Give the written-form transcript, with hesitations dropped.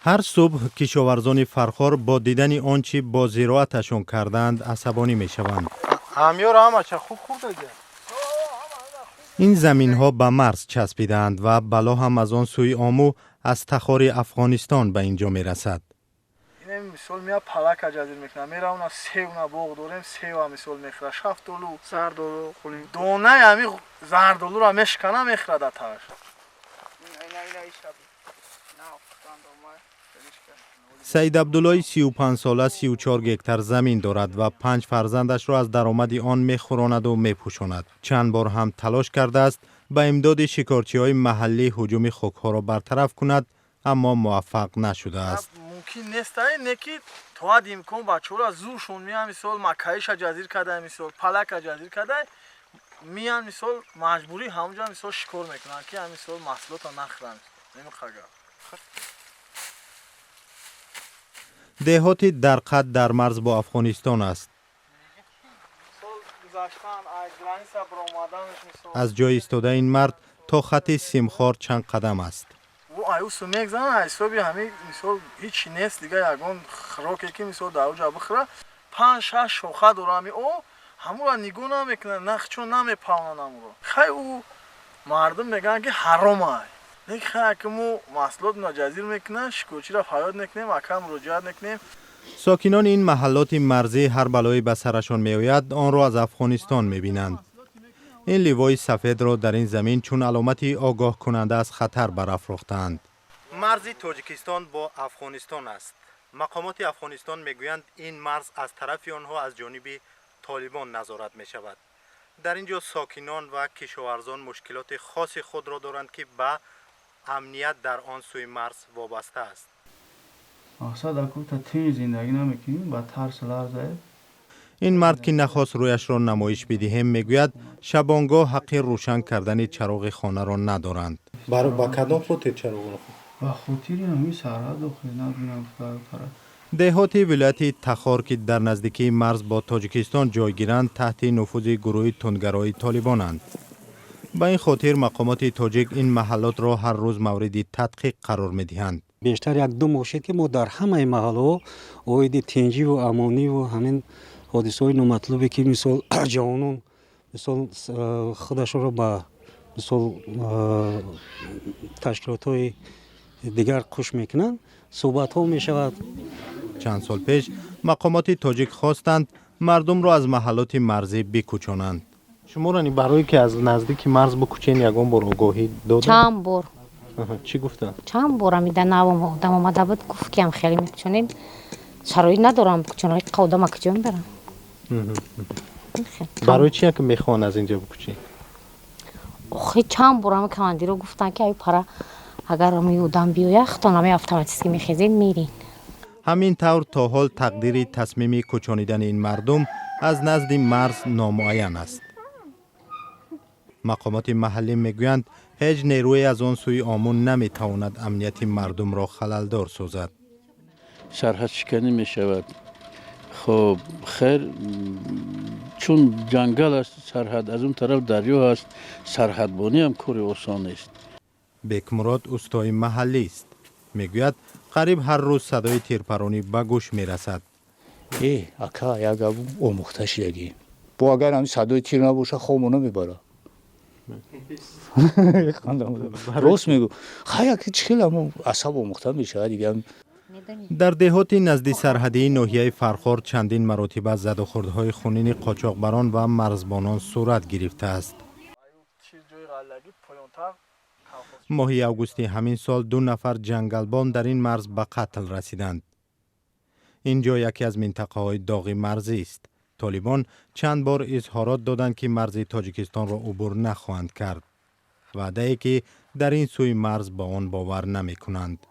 هر صبح کشاورزان فرخار با دیدن آنچه با زراعتشان کردند عصبانی می شوند. این زمین ها به مرز چسبیدند و بلا هم از آن سوی آمو از تخار افغانستان به اینجا می رسد. مثال میا پلاک اجازه میکنه میرا اونا سیونا باغ داریم سیو مثال میخره شفتولو زردولو خونیم دونه همی زردولو را مشکنه میخره داتاش سید عبدالله 35 ساله 34 گکتار زمین دارد و 5 فرزندش را از درآمد آن میخوراند و میپوشاند. چند بار هم تلاش کرده است به امداد شکارچی‌های محلی هجوم خوک‌ها را برطرف کند اما موفق نشده است. ممکن نیست اینکه تو امکان بچه‌ها زورشون میان مثال مکایش جزیر کرده مثال پلاک جزیر کرده میان مثال مجبوری همونجا مثال شکار میکنن که مثال محصولات نخرن نمیخواد. دهات درقد در مرز با افغانستان است. از جای ایستاده این مرد تا خط سیمخوار چند قدم است. او ایوسو میگذارن حسابی همین مثال هیچ نیست دیگه یگان خراکی که مثال در اونجا بخوره 5-6 شاخه داره او همون را نگاه نمیکنه نخ چون نمیپاونن همون خیلی او مردم میگن که حرامه لیکن خیلی که مو محصولات ناجزیر میکنه شکارچی را فریاد میکنیم اکم مراجعت میکنیم. ساکنان این محلات مرزی هر بلایی به سرشان میآید آن را از افغانستان میبینند. این لیوای سفید را در این زمین چون علامتی آگاه کننده از خطر برافروختند. مرز تاجیکستان با افغانستان است. مقامات افغانستان میگویند این مرز از طرف آنها از جانب طالبان نظارت می شود. در اینجا ساکنان و کشاورزان مشکلات خاص خود را دارند که به امنیت در آن سوی مرز وابسته است. این مرد که نخواست رویش را نمایش بدهیم میگوید شبانگاه حق روشن کردن چراغ خانه را ندارند. برای با کدام خاطر چراغ را با خاطر همین سرحد و نبینم فرق. دهات ولایت تخار که در نزدیکی مرز با تاجیکستان جای گیرند تحت نفوذ گروه تندگرای طالبانند. با این خاطر مقامات تاجیک این محلات را هر روز مورد تدقیق قرار میدهند. بیشتر یک دو ماه شد که ما در همه محلات اوید تنجی و امانی و همین حادثه‌های نامطلوبی که مثل جوانان مثل خودشون را با مثل تشکیلات‌های دیگر کش میکنن صحبت ها می شود. چند سال پیش مقامات تاجیک خواستند مردم را از محلات مرزی بکوچانند. شما را برای که از نزدیک مرز بکوچین یگان بار آگاهی دادن؟ چند بار. چی گفتن؟ چند بار میدن نوام آدم آمده بود گفت که هم خیلی میکوچونیم شرایط ندارم بکوچونم قودم کجا برم. برای چی که میخوان از اینجا بکوچین؟ آخه چند بار هم کماندی رو گفتن که ای پره اگر میودم بیاید خطانه می اتوماتیکی میخیزین میرین. همین طور تا حال تقدیر تصمیم کوچانیدن این مردم از نزد مرز نامعین است. مقامات محلی میگویند هیچ نیروی از آن سوی آمون نمیتواند امنیت مردم را خللدار سازد. سرحد شکنی می شود. خب خیر چون جنگل است سرحد از اون طرف دریا است سرحدبانی هم کار آسان است. بیکمراد استای محلی است. میگوید قریب هر روز صدای تیرپرانی به گوش میرسد. اکا یگا اومختش یگی با اگر هم صدای تیر نباشه خوابونو میبره. راست میگو خیلی که چخیل هم عصب اومخته میشه دیگه. در دهات نزدیک سرحدی ناحیه فرخار چندین مراتب زد و خوردهای خونین قاچاقبران و مرزبانان صورت گرفته است. ماه اوگوست همین سال 2 نفر جنگلبان در این مرز به قتل رسیدند. اینجا یکی از منطقه های داغ مرزی است. طالبان چند بار اظهارات دادند که مرز تاجیکستان را عبور نخواهند کرد. وعده ای که در این سوی مرز با آن باور نمی کنند.